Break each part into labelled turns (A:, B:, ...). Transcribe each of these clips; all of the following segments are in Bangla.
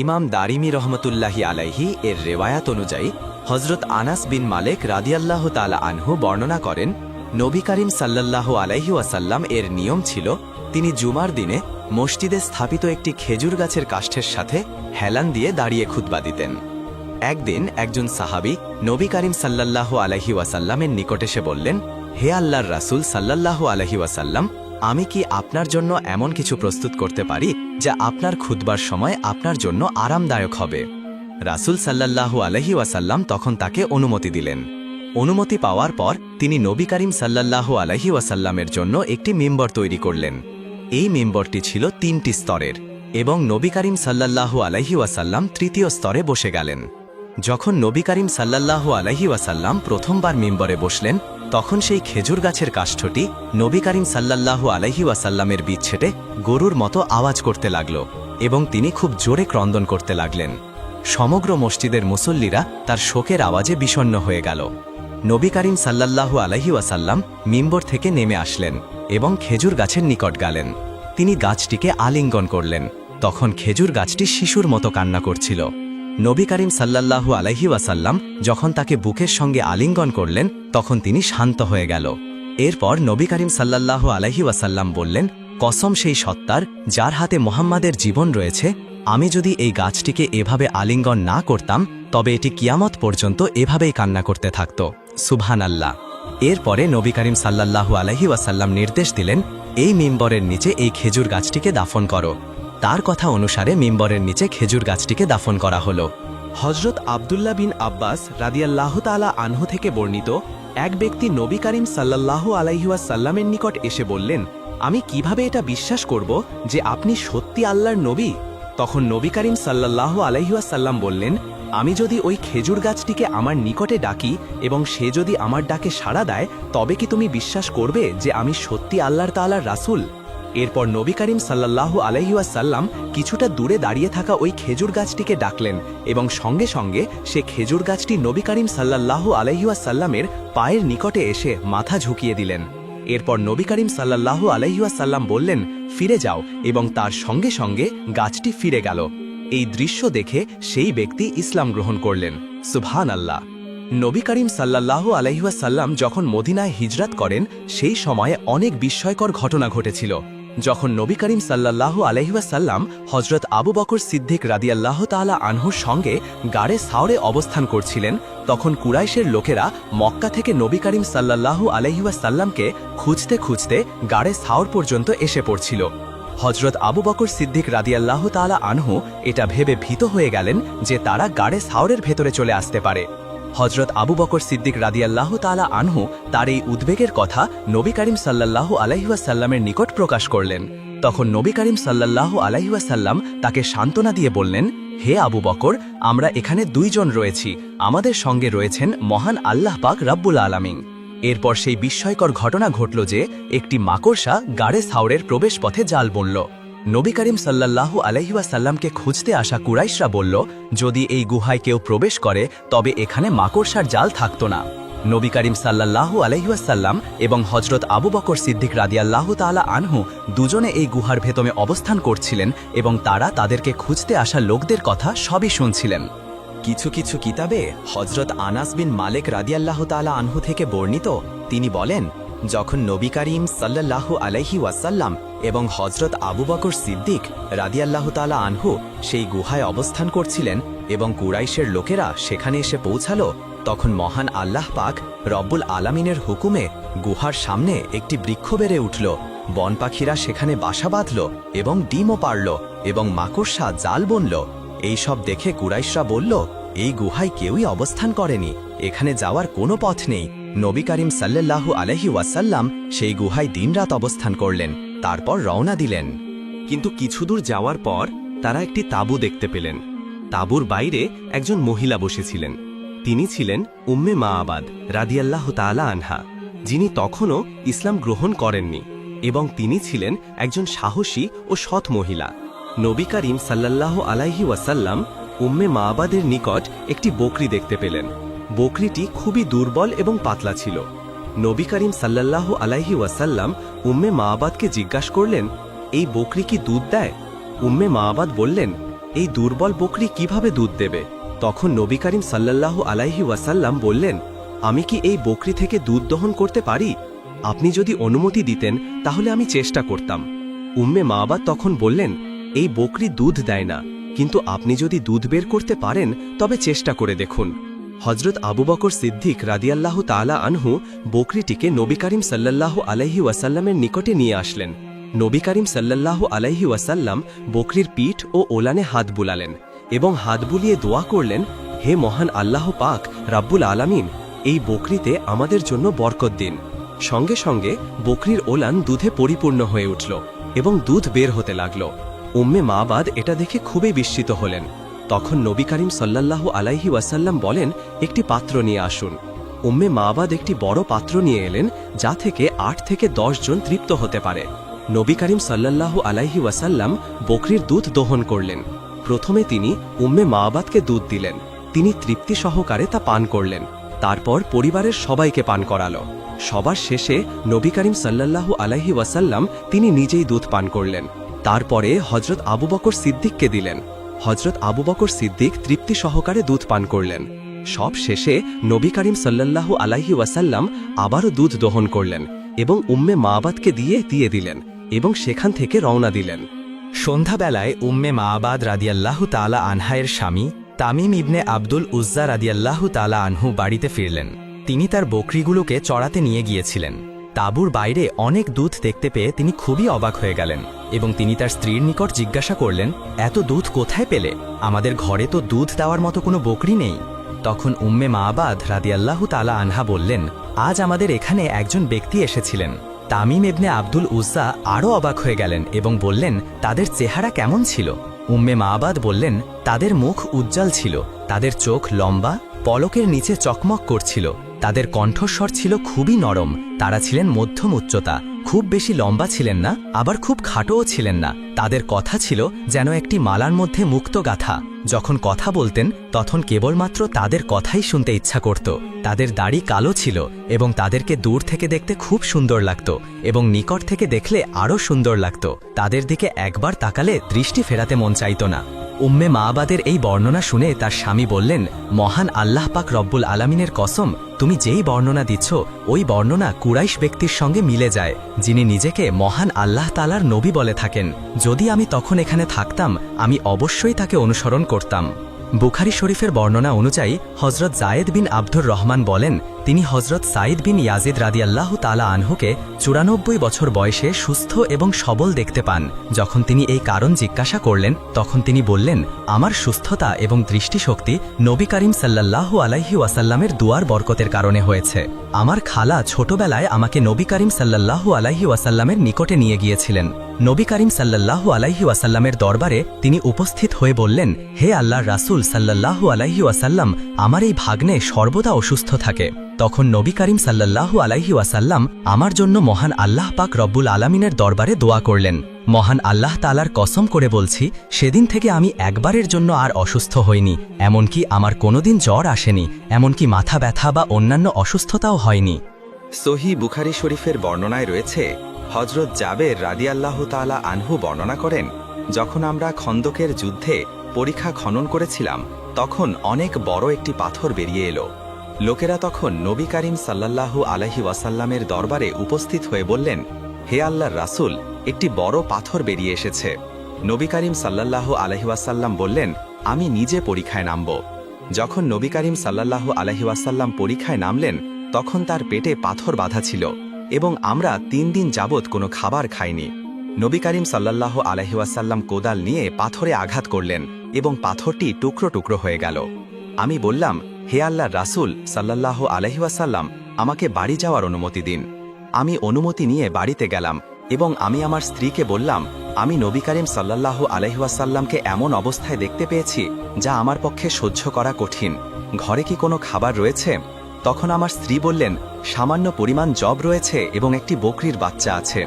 A: ইমাম দারিমি রহমতুল্লাহি আলাইহি এর রেওয়ায়াত অনুযায়ী হজরত আনাস বিন মালিক রাদিয়াল্লাহু তাআলা আনহু বর্ণনা করেন, নবী করিম সাল্লাল্লাহু আলাইহি ওয়াসাল্লাম এর নিয়ম ছিল তিনি জুমার দিনে মসজিদে স্থাপিত একটি খেজুর গাছের কাষ্ঠের সাথে হেলান দিয়ে দাঁড়িয়ে খুতবা দিতেন। একদিন একজন সাহাবী নবী করিম সাল্লাল্লাহু আলাইহি ওয়াসাল্লামের নিকট এসে বললেন, হে আল্লাহর রাসূল সাল্লাল্লাহু আলাইহি ওয়াসাল্লাম, আমি কি আপনার জন্য এমন কিছু প্রস্তুত করতে পারি যা আপনার খুতবার সময় আপনার জন্য আরামদায়ক হবে? রাসূল সাল্লাল্লাহু আলাইহি ওয়াসাল্লাম তখন তাকে অনুমতি দিলেন। অনুমতি পাওয়ার পর তিনি নবী করিম সাল্লাল্লাহু আলাইহি ওয়াসাল্লামের জন্য একটি মিম্বর তৈরি করলেন। এই মিম্বরটি ছিল 3টি স্তরের এবং নবী করিম সাল্লাল্লাহু আলাইহি ওয়াসাল্লাম তৃতীয় স্তরে বসে গেলেন। যখন নবী করিম সাল্লাল্লাহু আলাইহি ওয়াসাল্লাম প্রথমবার মিম্বরে বসলেন, তখন সেই খেজুর গাছের কাষ্ঠটি নবী করিম সাল্লাল্লাহু আলাইহি ওয়াসাল্লামের বিচ্ছেটে গরুর মতো আওয়াজ করতে লাগল এবং তিনি খুব জোরে ক্রন্দন করতে লাগলেন। সমগ্র মসজিদের মুসল্লিরা তার শোকের আওয়াজে বিষণ্ণ হয়ে গেল। নবী করিম সাল্লাল্লাহু আলাইহি ওয়াসাল্লাম মিম্বর থেকে নেমে আসলেন এবং খেজুর গাছের নিকট গেলেন। তিনি গাছটিকে আলিঙ্গন করলেন। তখন খেজুর গাছটি শিশুর মতো কান্না করছিল। নবী করিম সাল্লাল্লাহু আলাইহি ওয়াসাল্লাম যখন তাকে বুকের সঙ্গে আলিঙ্গন করলেন, তখন তিনি শান্ত হয়ে গেল। এরপর নবী করিম সাল্লাল্লাহু আলাইহি ওয়াসাল্লাম বললেন, কসম সেই সত্তার যার হাতে মুহাম্মাদের জীবন রয়েছে, আমি যদি এই গাছটিকে এভাবে আলিঙ্গন না করতাম তবে এটি কিয়ামত পর্যন্ত এভাবেই কান্না করতে থাকত। সুবহানাল্লাহ। এরপরে নবী করিম সাল্লাল্লাহু আলাইহি ওয়াসাল্লাম নির্দেশ দিলেন, এই মিম্বরের নিচে এই খেজুর গাছটিকে দাফন করো। তার কথা অনুসারে মিম্বরের নিচে খেজুর গাছটিকে দাফন করা হলো।
B: হজরত আব্দুল্লাহ বিন আব্বাস রাদিয়াল্লাহু তাআলা আনহু থেকে বর্ণিত, এক ব্যক্তি নবী করিম সাল্লাল্লাহু আলাইহি ওয়াসাল্লামের নিকট এসে বললেন, আমি কিভাবে এটা বিশ্বাস করব যে আপনি সত্যি আল্লাহর নবী? তখন নবী করিম সাল্লাল্লাহু আলাইহি ওয়াসাল্লাম বললেন, আমি যদি ওই খেজুর গাছটিকে আমার নিকটে ডাকি এবং সে যদি আমার ডাকে সাড়া দেয়, তবে কি তুমি বিশ্বাস করবে যে আমি সত্যি আল্লাহর তাআলার রাসূল? এরপর নবী করিম সাল্লাল্লাহু আলাইহি ওয়াসাল্লাম কিছুটা দূরে দাঁড়িয়ে থাকা ওই খেজুর গাছটিকে ডাকলেন এবং সঙ্গে সঙ্গে সে খেজুর গাছটি নবী করিম সাল্লাল্লাহু আলাইহি ওয়াসাল্লামের পায়ের নিকটে এসে মাথা ঝুঁকিয়ে দিলেন। এরপর নবী করিম সাল্লাল্লাহু আলাইহি ওয়াসাল্লাম বললেন, ফিরে যাও, এবং তার সঙ্গে সঙ্গে গাছটি ফিরে গেল। এই দৃশ্য দেখে সেই ব্যক্তি ইসলাম গ্রহণ করলেন। সুবহানাল্লাহ। নবী করিম সাল্লাল্লাহু আলাইহি ওয়াসাল্লাম যখন মদিনায় হিজরত করেন, সেই সময়ে অনেক বিস্ময়কর ঘটনা ঘটেছিল। যখন নবী করিম সাল্লাল্লাহু আলাইহি ওয়াসাল্লাম হযরত আবু বকর সিদ্দিক রাদিয়াল্লাহু তাআলা আনহুর সঙ্গে গাড়ে সাওরে অবস্থান করছিলেন, তখন কুরাইশের লোকেরা মক্কা থেকে নবী করিম সাল্লাল্লাহু আলাইহি ওয়াসাল্লামকে খুঁজতে খুঁজতে গাড়ে সাওর পর্যন্ত এসে পড়ছিল। হযরত আবু বকর সিদ্দিক রাদিয়াল্লাহু তাআলা আনহু এটা ভেবে ভীত হয়ে গেলেন যে তারা গাড়ে সাওরের ভেতরে চলে আসতে পারে। হযরত আবু বকর সিদ্দিক রাদিয়াল্লাহু তাআলা আনহু তার এই উদ্বেগের কথা নবী করিম সাল্লাল্লাহু আলাইহি ওয়াসাল্লামের নিকট প্রকাশ করলেন। তখন নবী করিম সাল্লাল্লাহু আলাইহি ওয়াসাল্লাম তাকে সান্ত্বনা দিয়ে বললেন, হে আবু বকর, আমরা এখানে 2 জন রয়েছি, আমাদের সঙ্গে রয়েছেন মহান আল্লাহ পাক রব্বুল আলামিন। এরপর সেই বিস্ময়কর ঘটনা ঘটল যে একটি মাকড়সা গাড়ে সাওরের প্রবেশপথে জাল বুনল। নবী করিম সাল্লাল্লাহু আলাইহি ওয়াসাল্লামকে খুঁজতে আসা কুরাইশরা বলল, যদি এই গুহায় কেউ প্রবেশ করে তবে এখানে মাকড়সার জাল থাকতো না। নবী করিম সাল্লাল্লাহু আলাইহি ওয়াসাল্লাম এবং হযরত আবু বকর সিদ্দিক রাদিয়াল্লাহু তাআলা আনহু দুজনে এই গুহার ভেতরে অবস্থান করছিলেন এবং তারা তাদেরকে খুঁজতে আসা লোকদের কথা সবই শুনছিলেন।
A: কিছু কিছু কিতাবে হযরত আনাস বিন মালিক রাদিয়াল্লাহু তাআলা আনহু থেকে বর্ণিত, তিনি বলেন, যখন নবী করিম সাল্লাল্লাহু আলাইহি ওয়াসাল্লাম এবং হযরত আবু বকর সিদ্দিক রাদিয়াল্লাহু তাআলা আনহু সেই গুহায় অবস্থান করছিলেন এবং কুরাইশের লোকেরা সেখানে এসে পৌঁছালো, তখন মহান আল্লাহ পাক রব্বুল আলামিনের হুকুমে গুহার সামনে একটি বৃক্ষ বেড়ে উঠল। বন পাখিরা সেখানে বাসা বাঁধল এবং ডিমও পারল এবং মাকড়সা জাল বুনল। এই সব দেখে কুরাইশরা বলল, এই গুহায় কেউই অবস্থান করেনি, এখানে যাওয়ার কোনো পথ নেই। নবী করিম সাল্লাল্লাহু আলাইহি ওয়াসাল্লাম সেই গুহায় দিনরাত অবস্থান করলেন, তারপর রওনা দিলেন।
B: কিন্তু কিছু দূর যাওয়ার পর তারা একটি তাঁবু দেখতে পেলেন। তাঁবুর বাইরে একজন মহিলা বসেছিলেন। তিনি ছিলেন উম্মে মাআবাদ রাদিয়াল্লাহু তাআলা আনহা, যিনি তখনও ইসলাম গ্রহণ করেননি, এবং তিনি ছিলেন একজন সাহসী ও সৎ মহিলা। নবী করিম সাল্লাল্লাহু আলাইহি ওয়াসাল্লাম উম্মে মাআবাদের নিকট একটি বকরি দেখতে পেলেন। বকরিটি খুবই দুর্বল এবং পাতলা ছিল। নবী করিম সাল্লাল্লাহু আলাইহি ওয়াসাল্লাম উম্মে মাআবাদকে জিজ্ঞাসা করলেন, এই বকরি কি দুধ দেয়? উম্মে মাআবাদ বললেন, এই দুর্বল বকরি কিভাবে দুধ দেবে? তখন নবী করিম সাল্লাল্লাহু আলাইহি ওয়াসাল্লাম বললেন, আমি কি এই বকরি থেকে দুধ দহন করতে পারি? আপনি যদি অনুমতি দিতেন তাহলে আমি চেষ্টা করতাম। উম্মে মাবাদ তখন বললেন, এই বকরি দুধ দেয় না, কিন্তু আপনি যদি দুধ বের করতে পারেন তবে চেষ্টা করে দেখুন। হজরত আবু বকর সিদ্দিক রাদিয়াল্লাহু তাআলা আনহু বকরিটিকে নবী করিম সাল্লাল্লাহু আলাইহি ওয়াসাল্লামের নিকটে নিয়ে আসলেন। নবী করিম সাল্লাল্লাহু আলাইহি ওয়াসাল্লাম বকরির পিঠ ও ওলানে হাত বুলালেন এবং হাত বুলিয়ে দোয়া করলেন, হে মহান আল্লাহ পাক রাব্বুল আলামিন, এই বকরিতে আমাদের জন্য বরকত দিন। সঙ্গে সঙ্গে বকরির ওলান দুধে পরিপূর্ণ হয়ে উঠল এবং দুধ বের হতে লাগল। উম্মে মাবাদ এটা দেখে খুবই বিস্মিত হলেন। তখন নবী করিম সাল্লাল্লাহু আলাইহি ওয়াসাল্লাম বলেন, একটি পাত্র নিয়ে আসুন। উম্মে মাবাদ একটি বড় পাত্র নিয়ে এলেন, যা থেকে 8 থেকে 10 জন তৃপ্ত হতে পারে। নবী করিম সাল্লাল্লাহু আলাইহি ওয়াসাল্লাম বকরির দুধ দহন করলেন। প্রথমে তিনি উম্মে মাবাদকে দুধ দিলেন। তিনি তৃপ্তি সহকারে তা পান করলেন। তারপর পরিবারের সবাইকে পান করালো। সবার শেষে নবী করিম সাল্লাল্লাহু আলাইহি ওয়াসাল্লাম তিনি নিজেই দুধ পান করলেন। তারপরে হজরত আবু বকর সিদ্দিককে দিলেন। হজরত আবু বকর সিদ্দিক তৃপ্তি সহকারে দুধ পান করলেন। সব শেষে নবী করিম সাল্লাল্লাহু আলাইহি ওয়াসাল্লাম আবারও দুধ দহন করলেন এবং উম্মে মাবাদকে দিয়ে দিলেন এবং সেখান থেকে রওনা দিলেন।
A: সন্ধ্যাবেলায় উম্মে মাবাদ রাদিয়াল্লাহু তাআলা আনহায়ের স্বামী তামিম ইবনে আব্দুল উজ্জা রাদিয়াল্লাহু তাআলা আনহু বাড়িতে ফিরলেন। তিনি তার বকরিগুলোকে চড়াতে নিয়ে গিয়েছিলেন। তাঁবুর বাইরে অনেক দুধ দেখতে পেয়ে তিনি খুবই অবাক হয়ে গেলেন এবং তিনি তার স্ত্রীর নিকট জিজ্ঞাসা করলেন, এত দুধ কোথায় পেলে? আমাদের ঘরে তো দুধ দেওয়ার মতো কোনো বকরি নেই। তখন উম্মে মাবাদ রাদিয়াল্লাহু তাআলা আনহা বললেন, আজ আমাদের এখানে একজন ব্যক্তি এসেছিলেন। তামিম ইবনে আব্দুল উজ্জা আরও অবাক হয়ে গেলেন এবং বললেন, তাদের চেহারা কেমন ছিল? উম্মে মাবাদ বললেন, তাদের মুখ উজ্জ্বল ছিল, তাদের চোখ লম্বা, পলকের নিচে চকমক করছিল, তাদের কণ্ঠস্বর ছিল খুবই নরম, তারা ছিলেন মধ্যম উচ্চতা, খুব বেশি লম্বা ছিলেন না, আবার খুব খাটোও ছিলেন না। তাদের কথা ছিল যেন একটি মালার মধ্যে মুক্ত গাথা। যখন কথা বলতেন তখন কেবলমাত্র তাদের কথাই শুনতে ইচ্ছা করত। তাদের দাড়ি কালো ছিল এবং তাদেরকে দূর থেকে দেখতে খুব সুন্দর লাগত এবং নিকট থেকে দেখলে আরও সুন্দর লাগত। তাদের দিকে একবার তাকালে দৃষ্টি ফেরাতে মন চাইত না। উম্মে মাবাদের এই বর্ণনা শুনে তার স্বামী বললেন, মহান আল্লাহ পাক রব্বুল আলামিনের কসম, তুমি যেই বর্ণনা দিচ্ছ ওই বর্ণনা কুরাইশ ব্যক্তির সঙ্গে মিলে যায়, যিনি নিজেকে মহান আল্লাহ তাআলার নবী বলে থাকেন। যদি আমি তখন এখানে থাকতাম আমি অবশ্যই তাকে অনুসরণ করতাম। বুখারী শরীফের বর্ণনা অনুযায়ী হজরত জায়েদ বিন আব্দুর রহমান বলেন, তিনি হজরত সাইদ বিন ইয়াজিদ রাদিয়াল্লাহু তাআলা আনহুকে 94 বছর বয়সে সুস্থ এবং সবল দেখতে পান। যখন তিনি এই কারণ জিজ্ঞাসা করলেন তখন তিনি বললেন, আমার সুস্থতা এবং দৃষ্টিশক্তি নবী করিম সাল্লাল্লাহু আলাইহি ওয়াসাল্লামের দুয়ার বরকতের কারণে হয়েছে। আমার খালা ছোটবেলায় আমাকে নবী করিম সাল্লাল্লাহু আলাইহি ওয়াসাল্লামের নিকটে নিয়ে গিয়েছিলেন। নবী করিম সাল্লাল্লাহু আলাইহি ওয়াসাল্লামের দরবারে তিনি উপস্থিত হয়ে বললেন, হে আল্লাহর রাসূল সাল্লাল্লাহু আলাইহি ওয়াসাল্লাম, আমার এই ভাগ্নে সর্বদা অসুস্থ থাকে। তখন নবী করিম সাল্লাল্লাহু আলাইহি ওয়াসাল্লাম আমার জন্য মহান আল্লাহ পাক রব্বুল আলামিনের দরবারে দোয়া করলেন। মহান আল্লাহ তাআলার কসম করে বলছি, সেদিন থেকে আমি একবারের জন্য আর অসুস্থ হইনি, এমনকি আমার কোনোদিন জ্বর আসেনি, এমনকি মাথা ব্যথা বা অন্যান্য অসুস্থতাও হয়নি। সহিহ বুখারী শরীফের বর্ণনায় রয়েছে, হজরত জাবের রাদিয়াল্লাহু তাআলা আনহু বর্ণনা করেন, যখন আমরা খন্দকের যুদ্ধে পরিখা খনন করেছিলাম তখন অনেক বড় একটি পাথর বেরিয়ে এলো। লোকেরা তখন নবী করিম সাল্লাল্লাহু আলাইহি ওয়াসাল্লামের দরবারে উপস্থিত হয়ে বললেন, হে আল্লাহর রাসূল, একটি বড় পাথর বেরিয়ে এসেছে। নবী করিম সাল্লাল্লাহু আলাইহি ওয়াসাল্লাম বললেন, আমি নিজে পরীক্ষায় নামব। যখন নবী করিম সাল্লাল্লাহু আলাইহি ওয়াসাল্লাম পরীক্ষায় নামলেন তখন তার পেটে পাথর বাঁধা ছিল এবং আমরা 3 দিন যাবৎ কোনো খাবার খাইনি। নবী করিম সাল্লাল্লাহু আলাইহি ওয়াসাল্লাম কোদাল নিয়ে পাথরে আঘাত করলেন এবং পাথরটি টুকরো টুকরো হয়ে গেল। আমি বললাম, হে আল্লাহর রাসূল সাল্লাল্লাহু আলাইহি ওয়াসাল্লাম, আমাকে বাড়ি যাওয়ার অনুমতি দিন। আমি অনুমতি নিয়ে বাড়িতে গেলাম এবং আমি আমার স্ত্রীকে বললাম, আমি নবী করিম সাল্লাল্লাহু আলাইহি ওয়াসাল্লামকে এমন অবস্থায় দেখতে পেয়েছি যা আমার পক্ষে সহ্য করা কঠিন। ঘরে কি কোনো খাবার রয়েছে? তখন আমার স্ত্রী বললেন, সামান্য পরিমাণ জব রয়েছে এবং একটি বকরির বাচ্চা আছে।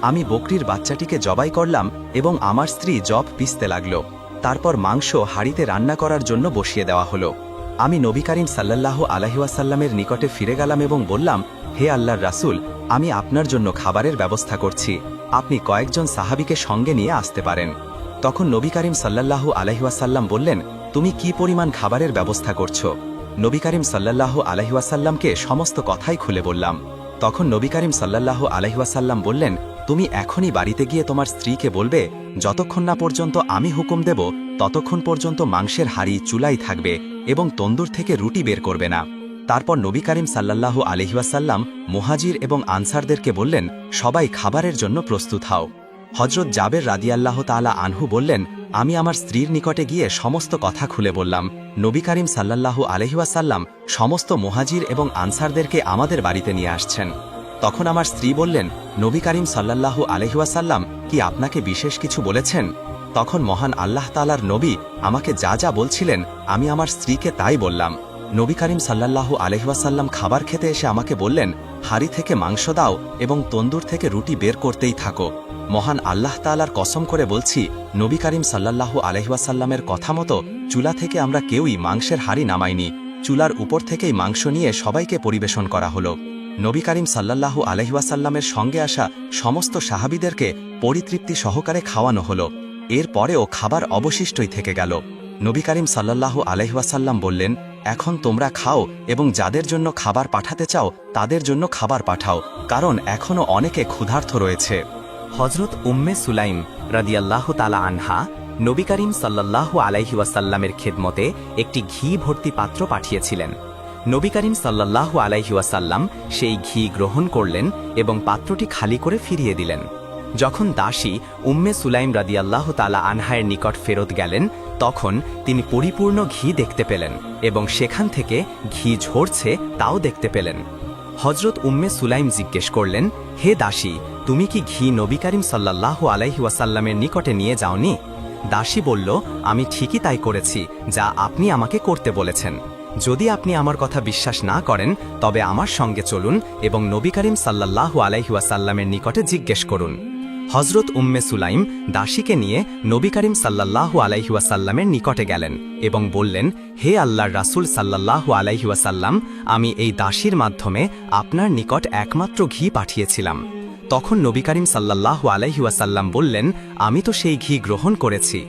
A: আমি বকরির বাচ্চাটিকে জবাই করলাম এবং আমার স্ত্রী জব পিষতে লাগল। তারপর মাংস হাঁড়িতে রান্না করার জন্য বসিয়ে দেওয়া হলো। আমি নবী করিম সাল্লাল্লাহু আলাইহি ওয়াসাল্লামের নিকটে ফিরে গেলাম এবং বললাম, হে আল্লাহর রাসূল, আমি আপনার জন্য খাবারের ব্যবস্থা করছি, আপনি কয়েকজন সাহাবীকে সঙ্গে নিয়ে আসতে পারেন।
B: তখন নবী করিম সাল্লাল্লাহু আলাইহি ওয়াসাল্লাম বললেন, তুমি কি পরিমাণ খাবারের ব্যবস্থা করছো? নবী করিম সাল্লাল্লাহু আলাইহি ওয়াসাল্লামকে সমস্ত কথাই খুলে বললাম। তখন নবী করিম সাল্লাল্লাহু আলাইহি ওয়াসাল্লাম বললেন, তুমি এখনই বাড়িতে গিয়ে তোমার স্ত্রীকে বলবে, যতক্ষণ না পর্যন্ত আমি হুকুম দেব ততক্ষণ পর্যন্ত মাংসের হাঁড়ি চুলাই থাকবে এবং তন্দুর থেকে রুটি বের করবে না। তারপর নবী করিম সাল্লাল্লাহু আলাইহি ওয়াসাল্লাম মুহাজির এবং আনসারদেরকে বললেন, সবাই খাবারের জন্য প্রস্তুত হও। হযরত জাবের রাদিয়াল্লাহু তাআলা আনহু বললেন, আমি আমার স্ত্রীর নিকটে গিয়ে সমস্ত কথা খুলে বললাম। নবী করিম সাল্লাল্লাহু আলাইহি ওয়াসাল্লাম সমস্ত মুহাজির এবং আনসারদেরকে আমাদের বাড়িতে নিয়ে আসছেন। তখন আমার স্ত্রী বললেন, নবী করিম সাল্লাল্লাহু আলাইহি ওয়াসাল্লাম কি আপনাকে বিশেষ কিছু বলেছেন? তখন মহান আল্লাহ তাআলার নবী আমাকে যা যা বলছিলেন আমি আমার স্ত্রীকে তাই বললাম। নবী করিম সাল্লাল্লাহু আলাইহি ওয়াসাল্লাম খাবার খেতে এসে আমাকে বললেন, হাঁড়ি থেকে মাংস দাও এবং তন্দুর থেকে রুটি বের করতেই থাকো। মহান আল্লাহ তাআলার কসম করে বলছি, নবী করিম সাল্লাল্লাহু আলাইহি ওয়াসাল্লামের কথা মতো চুলা থেকে আমরা কেউই মাংসের হাঁড়ি নামাইনি। চুলার উপর থেকেই মাংস নিয়ে সবাইকে পরিবেশন করা হলো। নবী করিম সাল্লাল্লাহু আলাইহি ওয়াসাল্লামের সঙ্গে আসা সমস্ত সাহাবীদেরকে পরিতৃপ্তি সহকারে খাওয়ানো হলো। এর পরেও খাবার অবশিষ্টই থেকে গেল। নবী করিম সাল্লাল্লাহু আলাইহি ওয়াসাল্লাম বললেন, এখন তোমরা খাও এবং যাদের জন্য খাবার পাঠাতে চাও তাদের জন্য খাবার পাঠাও, কারণ এখনও অনেকে ক্ষুধার্ত রয়েছে।
A: হযরত উম্মে সুলাইম রাদিয়াল্লাহু তাআলা আনহা নবী করিম সাল্লাল্লাহু আলাইহি ওয়াসাল্লামের খেদমতে একটি ঘি ভর্তি পাত্র পাঠিয়েছিলেন। নবী করিম সাল্লাল্লাহু আলাইহি ওয়াসাল্লাম সেই ঘি গ্রহণ করলেন এবং পাত্রটি খালি করে ফিরিয়ে দিলেন। যখন দাসী উম্মে সুলাইম রাদিয়াল্লাহু তাআলা আনহায়ের নিকট ফেরত গেলেন, তখন তিনি পরিপূর্ণ ঘি দেখতে পেলেন এবং সেখান থেকে ঘি ঝরছে তাও দেখতে পেলেন। হযরত উম্মে সুলাইম জিজ্ঞেস করলেন, হে দাসী, তুমি কি ঘি নবী করিম সাল্লাল্লাহু আলাইহি ওয়াসাল্লামের নিকটে নিয়ে যাওনি? দাসী বলল, আমি ঠিকই তাই করেছি যা আপনি আমাকে করতে বলেছেন। যদি আপনি আমার কথা বিশ্বাস না করেন তবে আমার সঙ্গে চলুন এবং নবী করিম সাল্লাল্লাহু আলাইহি ওয়াসাল্লামের নিকটে জিজ্ঞেস করুন। হযরত উম্মে সুলাইম দাসীকে নিয়ে নবী করিম সাল্লাল্লাহু আলাইহি ওয়াসাল্লামের নিকটে গেলেন এবং বললেন, হে আল্লাহর রাসূল সাল্লাল্লাহু আলাইহি ওয়াসাল্লাম, আমি এই দাসীর মাধ্যমে আপনার নিকট একমাত্র ঘি পাঠিয়েছিলাম। তখন নবী করিম সাল্লাল্লাহু আলাইহি ওয়াসাল্লাম বললেন, আমি তো সেই ঘি গ্রহণ করেছি।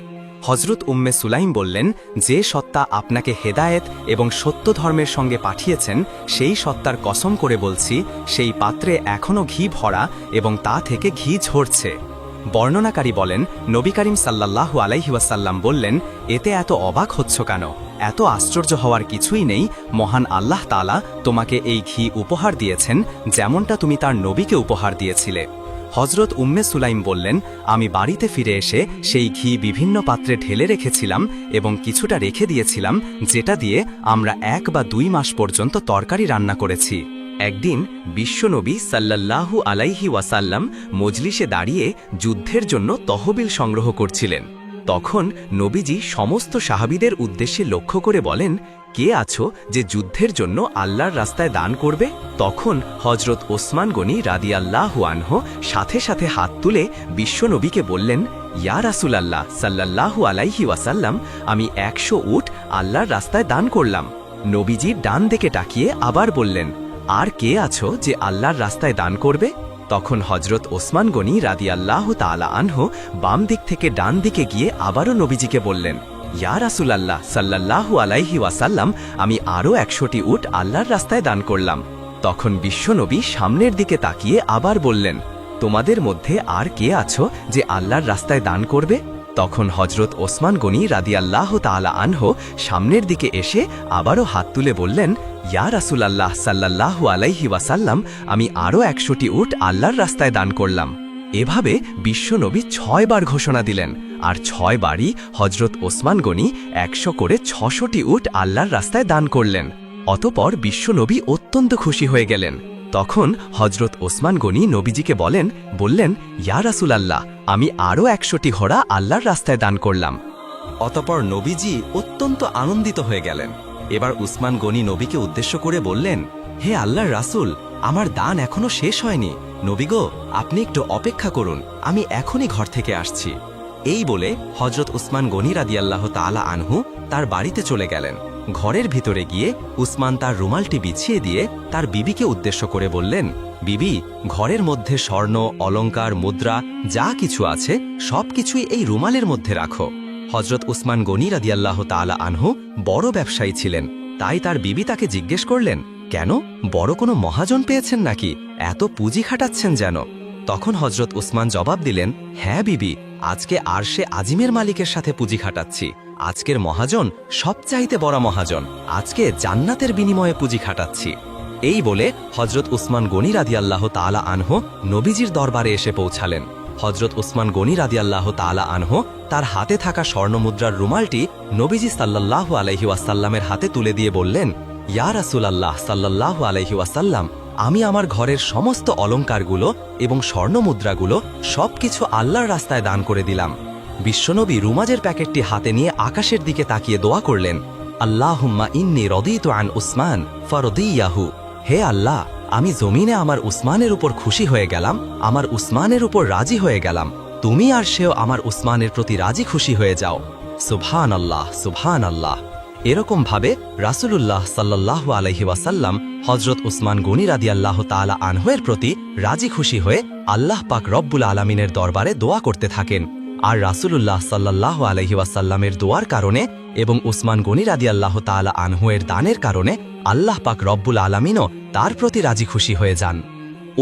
A: হযরত উম্মে সুলাইম বললেন, যে সত্তা আপনাকে হেদায়েত এবং সত্য ধর্মের সঙ্গে পাঠিয়েছেন সেই সত্তার কসম করে বলছি, সেই পাত্রে এখনও ঘি ভরা এবং তা থেকে ঘি ঝরছে। বর্ণনাকারী বলেন, নবী করিম সাল্লাল্লাহু আলাইহি ওয়াসাল্লাম বললেন, এতে এত অবাক হচ্ছ কেন? এত আশ্চর্য হওয়ার কিছুই নেই। মহান আল্লাহ তাআলা তোমাকে এই ঘি উপহার দিয়েছেন যেমনটা তুমি তার নবীকে উপহার দিয়েছিলে। হযরত উম্মে সুলাইম বললেন, আমি বাড়িতে ফিরে এসে সেই ঘি বিভিন্ন পাত্রে ঢেলে রেখেছিলাম এবং কিছুটা রেখে দিয়েছিলাম, যেটা দিয়ে আমরা 1 বা 2 মাস পর্যন্ত তরকারি রান্না করেছি। একদিন বিশ্বনবী সাল্লাল্লাহু আলাইহি ওয়াসাল্লাম মজলিসে দাঁড়িয়ে যুদ্ধের জন্য তহবিল সংগ্রহ করছিলেন। তখন নবীজি সমস্ত সাহাবীদের উদ্দেশ্যে লক্ষ্য করে বলেন, কে আছো যে যুদ্ধের জন্য আল্লাহর রাস্তায় দান করবে? তখন হযরত ওসমান গনি রাদিয়াল্লাহু আনহু সাথে সাথে হাত তুলে বিশ্বনবীকে বললেন, ইয়া রাসূলুল্লাহ সাল্লাল্লাহু আলাইহি ওয়াসাল্লাম, আমি 100 উট আল্লাহর রাস্তায় দান করলাম। নবীজি ডান দিকে তাকিয়ে আবার বললেন, আর কে আছো যে আল্লাহর রাস্তায় দান করবে? তখন হযরত ওসমান গনি রাদিয়াল্লাহু তাআলা আনহু বাম দিক থেকে ডান দিকে গিয়ে আবারও নবীজিকে বললেন, ইয়া রাসূলুল্লাহ সাল্লাল্লাহু আলাইহি ওয়াসাল্লাম, আমি আরও 100টি উট আল্লাহর রাস্তায় দান করলাম। তখন বিশ্বনবী সামনের দিকে তাকিয়ে আবার বললেন, তোমাদের মধ্যে আর কে আছো যে আল্লাহর রাস্তায় দান করবে? তখন হযরত ওসমান গনি রাদিয়াল্লাহু তাআলা আনহু সামনের দিকে এসে আবারও হাত তুলে বললেন, ইয়া রাসূলুল্লাহ সাল্লাল্লাহু আলাইহি ওয়াসাল্লাম, আমি আরও 100টি উট আল্লাহর রাস্তায় দান করলাম। এভাবে বিশ্বনবী 6 বার ঘোষণা দিলেন, আর 6 বারই হযরত ওসমান গনি 100 করে 600টি উট আল্লাহর রাস্তায় দান করলেন। অতঃপর বিশ্বনবী অত্যন্ত খুশি হয়ে গেলেন। তখন হযরত ওসমান গনি নবীজিকে বললেন, ইয়া রাসূলুল্লাহ, আমি আরও 100টি ঘোড়া আল্লাহর রাস্তায় দান করলাম। অতঃপর নবীজি অত্যন্ত আনন্দিত হয়ে গেলেন। এবার উসমান গনি নবীকে উদ্দেশ্য করে বললেন, হে আল্লাহর রাসূল, আমার দান এখনো শেষ হয়নি। নবী গো, আপনি একটু অপেক্ষা করুন, আমি এখনই ঘর থেকে আসছি। এই বলে হযরত উসমান গনি রাদিয়াল্লাহু তাআলা আনহু তার বাড়িতে চলে গেলেন। ঘরের ভিতরে গিয়ে উসমান তার রুমালটি বিছিয়ে দিয়ে তার বিবিকে উদ্দেশ্য করে বললেন, বিবি, ঘরের মধ্যে স্বর্ণ, অলংকার, মুদ্রা যা কিছু আছে সব কিছুই এই রুমালের মধ্যে রাখো। হজরত উসমান গনি রাদিয়াল্লাহু তাআলা আনহু বড় ব্যবসায়ী ছিলেন, তাই তার বিবি তাকে জিজ্ঞেস করলেন, কেন, বড় কোনো মহাজন পেয়েছেন নাকি, এত পুঁজি খাটাচ্ছেন যেন? তখন হজরত উসমান জবাব দিলেন, হ্যাঁ বিবি, আজকে আরশে আজিমের মালিকের সাথে পুঁজি খাটাচ্ছি। আজকের মহাজন সবচাইতে বড় মহাজন, আজকে জান্নাতের বিনিময়ে পুঁজি খাটাচ্ছি। এই বলে হজরত উসমান গনি রাদিয়াল্লাহু তাআলা আনহু নবীজির দরবারে এসে পৌঁছালেন। হজরত উসমান গনি রাদিয়াল্লাহু তাআলা আনহু তার হাতে থাকা স্বর্ণমুদ্রার রুমালটি নবীজি সাল্লাল্লাহু আলাইহি ওয়াসাল্লামের হাতে তুলে দিয়ে বললেন, ইয়া রাসূলুল্লাহ সাল্লাল্লাহু আলাইহি ওয়াসাল্লাম, আমি আমার ঘরের সমস্ত অলংকারগুলো এবং স্বর্ণমুদ্রাগুলো সবকিছু আল্লাহর রাস্তায় দান করে দিলাম। বিশ্বনবী রুমাজের প্যাকেটটি হাতে নিয়ে আকাশের দিকে তাকিয়ে দোয়া করলেন, আল্লাহুম্মা ইন্নী রাদিতু আন উসমান ফারদিয়াহু। হে আল্লাহ, আমি জমিনে আমার উসমানের উপর খুশি হয়ে গেলাম, আমার উসমানের উপর রাজি হয়ে গেলাম, তুমি আর সেও আমার উসমানের প্রতি রাজি খুশি হয়ে যাও। সুবহানাল্লাহ, সুবহানাল্লাহ। এরকম ভাবে রাসূলুল্লাহ সাল্লাল্লাহু আলাইহি ওয়াসাল্লাম হযরত উসমান গনি রাদিয়াল্লাহু তাআলা আনহুর প্রতি রাজি খুশি হয়ে আল্লাহ পাক রব্বুল আলামিনের দরবারে দোয়া করতে থাকেন। আর রাসূলুল্লাহ সাল্লাল্লাহু আলাইহি ওয়াসাল্লামের দোয়ার কারণে এবং উসমান গনি রাদিয়াল্লাহু তাআলা আনহুর দানের কারণে আল্লাহ পাক রব্বুল আলামিনও তার প্রতি রাজি খুশি হয়ে যান।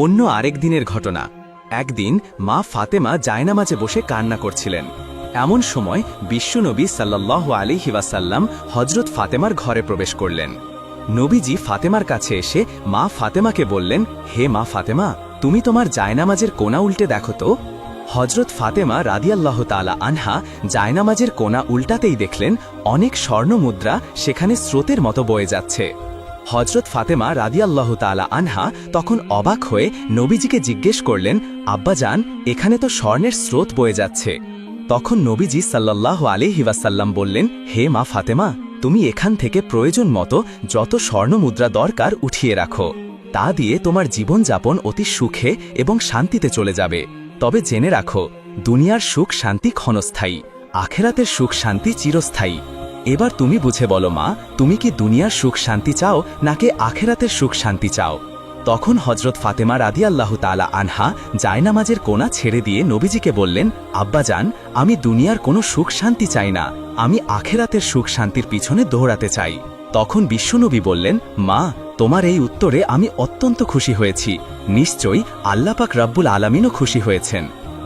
B: অন্য আরেক দিনের ঘটনা। একদিন মা ফাতেমা জায়নামাজে বসে কান্না করছিলেন। এমন সময় বিশ্বনবী সাল্লাল্লাহু আলাইহি ওয়াসাল্লাম হযরত ফাতেমার ঘরে প্রবেশ করলেন। নবীজি ফাতেমার কাছে এসে মা ফাতেমাকে বললেন, হে মা ফাতেমা, তুমি তোমার জায়নামাজের কোনা উল্টে দেখো তো। হযরত ফাতেমা রাদিয়াল্লাহু তাআলা আনহা জায়নামাজের কোনা উল্টাতেই দেখলেন অনেক স্বর্ণ মুদ্রা সেখানে স্রোতের মতো বয়ে যাচ্ছে। হযরত ফাতেমা রাদিয়াল্লাহু তাআলা আনহা তখন অবাক হয়ে নবীজিকে জিজ্ঞেস করলেন, আব্বাজান, এখানে তো স্বর্ণের স্রোত বয়ে যাচ্ছে। তখন নবীজি সাল্লাল্লাহু আলাইহি ওয়াসাল্লাম বললেন, হে মা ফাতেমা, তুমি এখান থেকে প্রয়োজন মতো যত স্বর্ণ মুদ্রা দরকার উঠিয়ে রাখো, তা দিয়ে তোমার জীবনযাপন অতি সুখে এবং শান্তিতে চলে যাবে। তবে জেনে রাখো, দুনিয়ার সুখ শান্তি ক্ষণস্থায়ী, আখেরাতের সুখ শান্তি চিরস্থায়ী। এবার তুমি বুঝে বলো মা, তুমি কি দুনিয়ার সুখ শান্তি চাও নাকি আখেরাতের সুখ শান্তি চাও? তখন হযরত ফাতেমা রাদিয়াল্লাহু তাআলা আনহা জায়নামাজের কোনা ছেড়ে দিয়ে নবীজিকে বললেন, আব্বাজান, আমি দুনিয়ার কোনো সুখ শান্তি চাই না, আমি আখেরাতের সুখ শান্তির পিছনে দৌড়াতে চাই। তখন বিশ্বনবী বললেন, মা, তোমার এই উত্তরে আমি অত্যন্ত খুশি হয়েছি, নিশ্চয়ই আল্লাহ পাক রব্বুল আলামিনও খুশি হয়েছেন।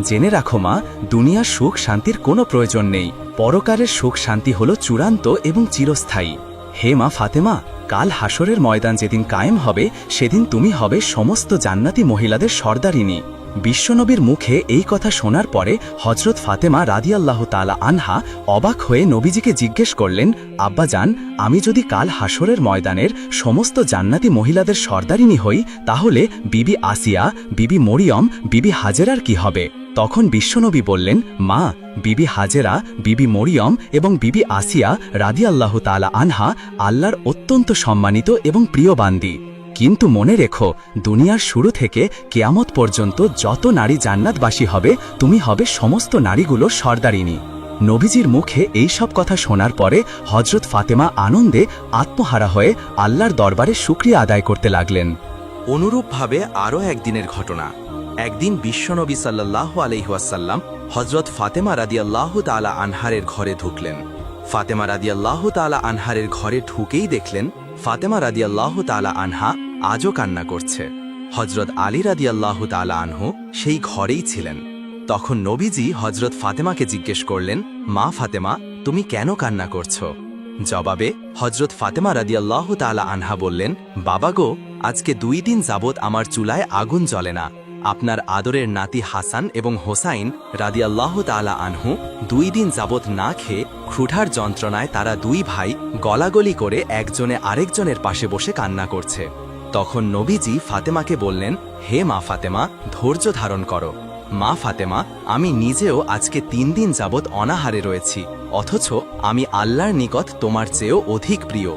B: জেনে রাখো মা, দুনিয়ার সুখ শান্তির কোনো প্রয়োজন নেই, পরকারের সুখ শান্তি হল চূড়ান্ত এবং চিরস্থায়ী। হে মা ফাতেমা, কাল হাসরের ময়দান যেদিন কায়েম হবে সেদিন তুমি হবে সমস্ত জান্নাতি মহিলাদের সর্দারিনী। বিশ্বনবীর মুখে এই কথা শোনার পরে হযরত ফাতেমা রাদিয়াল্লাহু তাআলা আনহা অবাক হয়ে নবীজিকে জিজ্ঞেস করলেন, আব্বাজান, আমি যদি কাল হাসরের ময়দানের সমস্ত জান্নাতি মহিলাদের সর্দারিনী হই, তাহলে বিবি আসিয়া, বিবি মরিয়ম, বিবি হাজেরার কি হবে? তখন বিশ্বনবী বললেন, মা, বিবি হাজেরা, বিবি মরিয়ম এবং বিবি আসিয়া রাদিয়াল্লাহু তাআলা আনহা আল্লাহর অত্যন্ত সম্মানিত এবং প্রিয় বান্দি। কিন্তু মনে রেখো, দুনিয়ার শুরু থেকে কিয়ামত পর্যন্ত যত নারী জান্নাতবাসী হবে, তুমি হবে সমস্ত নারীগুলোর সর্দারিনী। নবীজির মুখে এই সব কথা শোনার পরে হযরত ফাতেমা আনন্দে আত্মহারা হয়ে আল্লাহর দরবারে শুকরিয়া আদায় করতে লাগলেন।
A: অনুরূপভাবে আরও একদিনের ঘটনা। একদিন বিশ্বনবী সাল্লাল্লাহু আলাইহি ওয়াসাল্লাম হযরত ফাতেমা রাদিয়াল্লাহু তাআলা আনহারের ঘরে ঢুকলেন। ফাতেমা রাদিয়াল্লাহু তাআলা আনহারের ঘরে ঢুকেই দেখলেন ফাতেমা রাদিয়াল্লাহু তাআলা আনহা আজও কান্না করছে। হযরত আলী রাদিয়াল্লাহু তাআলা আনহু সেই ঘরেই ছিলেন। তখন নবীজি হযরত ফাতেমাকে জিজ্ঞেস করলেন, মা ফাতেমা, তুমি কেন কান্না করছো? জবাবে হযরত ফাতেমা রাদিয়াল্লাহু তাআলা আনহা বললেন, বাবা গো, আজকে 2 দিন যাবৎ আমার চুলায় আগুন জ্বলে না। আপনার আদরের নাতি হাসান এবং হোসাইন রাদিয়াল্লাহু তাআলা আনহু 2 দিন যাবৎ না খেয়ে ক্ষুধার যন্ত্রণায় তারা 2 ভাই গলাগলি করে একজনে আরেকজনের পাশে বসে কান্না করছে। তখন নবীজি ফাতেমাকে বললেন, হে মা ফাতেমা, ধৈর্য ধারণ করো। মা ফাতেমা, আমি নিজেও আজকে 3 দিন যাবৎ অনাহারে রয়েছি, অথচ আমি আল্লাহর নিকট তোমার চেয়েও অধিক প্রিয়।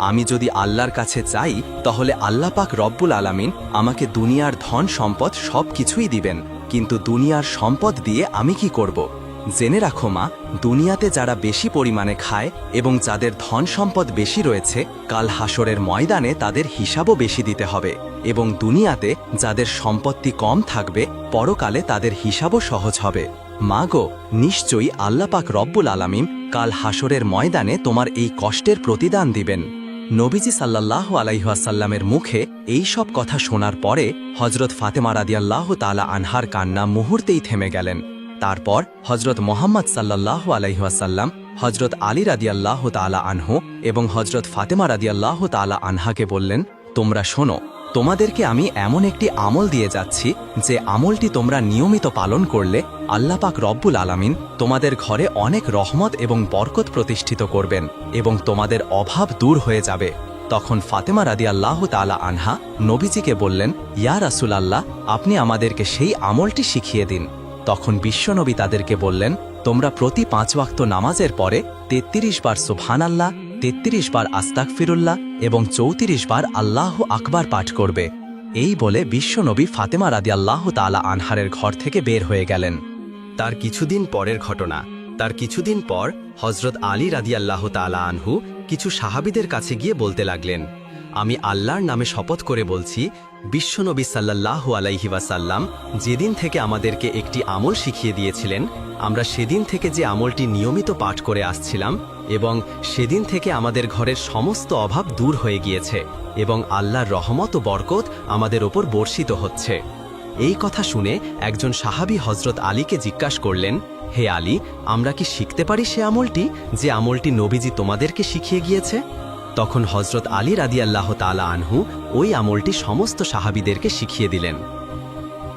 A: আমি যদি আল্লাহর কাছে চাই, তাহলে আল্লাহ পাক রব্বুল আলামিন আমাকে দুনিয়ার ধন সম্পদ সব কিছুই দিবেন, কিন্তু দুনিয়ার সম্পদ দিয়ে আমি কি করব? জেনে রাখো মা, দুনিয়াতে যারা বেশি পরিমাণে খায় এবং যাদের ধন সম্পদ বেশি রয়েছে, কাল হাসরের ময়দানে তাদের হিসাবও বেশি দিতে হবে, এবং দুনিয়াতে যাদের সম্পত্তি কম থাকবে, পরকালে তাদের হিসাবও সহজ হবে। মা গো, নিশ্চয়ই আল্লাহ পাক রব্বুল আলামিন কাল হাসরের ময়দানে তোমার এই কষ্টের প্রতিদান দিবেন। নবীজি সাল্লাল্লাহু আলাইহি ওয়াসাল্লামের মুখে এই সব কথা শোনার পরে হযরত ফাতেমা রাদিয়াল্লাহু তাআলা আনহার কান্না মুহূর্তেই থেমে গেলেন। তারপর হযরত মুহাম্মদ সাল্লাল্লাহু আলাইহি ওয়াসাল্লাম হযরত আলী রাদিয়াল্লাহু তাআলা আনহু এবং হযরত ফাতেমা রাদিয়াল্লাহু তাআলা আনহাকে বললেন, তোমরা শোনো, তোমাদেরকে আমি এমন একটি আমল দিয়ে যাচ্ছি যে আমলটি তোমরা নিয়মিত পালন করলে আল্লাহ পাক রব্বুল আলামিন তোমাদের ঘরে অনেক রহমত এবং বরকত প্রতিষ্ঠিত করবেন এবং তোমাদের অভাব দূর হয়ে যাবে। তখন ফাতেমা রাদিয়াল্লাহু তাআলা আনহা নবীজিকে বললেন, ইয়া রাসূলুল্লাহ, আপনি আমাদেরকে সেই আমলটি শিখিয়ে দিন। তখন বিশ্বনবী তাদেরকে বললেন, তোমরা প্রতি 5 ওয়াক্ত নামাজের পরে 33 বার সুবহানাল্লাহ, 33 বার আস্তাগফিরুল্লাহ এবং 34 বার আল্লাহু আকবার পাঠ করবে। এই বলে বিশ্বনবী ফাতেমা রাদিয়াল্লাহু তাআলা আনহারের ঘর থেকে বের হয়ে গেলেন। তার কিছুদিন পরের ঘটনা। তার কিছুদিন পর হযরত আলী রাদিয়াল্লাহু তাআলা আনহু কিছু সাহাবীদের কাছে গিয়ে বলতে লাগলেন, আমি আল্লাহর নামে শপথ করে বলছি, বিশ্বনবী সাল্লাল্লাহু আলাইহি ওয়াসাল্লাম যেদিন থেকে আমাদেরকে একটি আমল শিখিয়ে দিয়েছিলেন, আমরা সেদিন থেকে যে আমলটি নিয়মিত পাঠ করে আসছিলাম এবং সেদিন থেকে আমাদের ঘরের সমস্ত অভাব দূর হয়ে গিয়েছে এবং আল্লাহর রহমত ও বরকত আমাদের ওপর বর্ষিত হচ্ছে। এই কথা শুনে একজন সাহাবী হযরত আলীকে জিজ্ঞাসা করলেন, হে আলী, আমরা কি শিখতে পারি সে আমলটি যে আমলটি নবীজি তোমাদেরকে শিখিয়ে গিয়েছে? তখন হযরত আলী রাদিয়াল্লাহু তাআলা আনহু ওই আমলটি সমস্ত সাহাবীদেরকে শিখিয়ে দিলেন।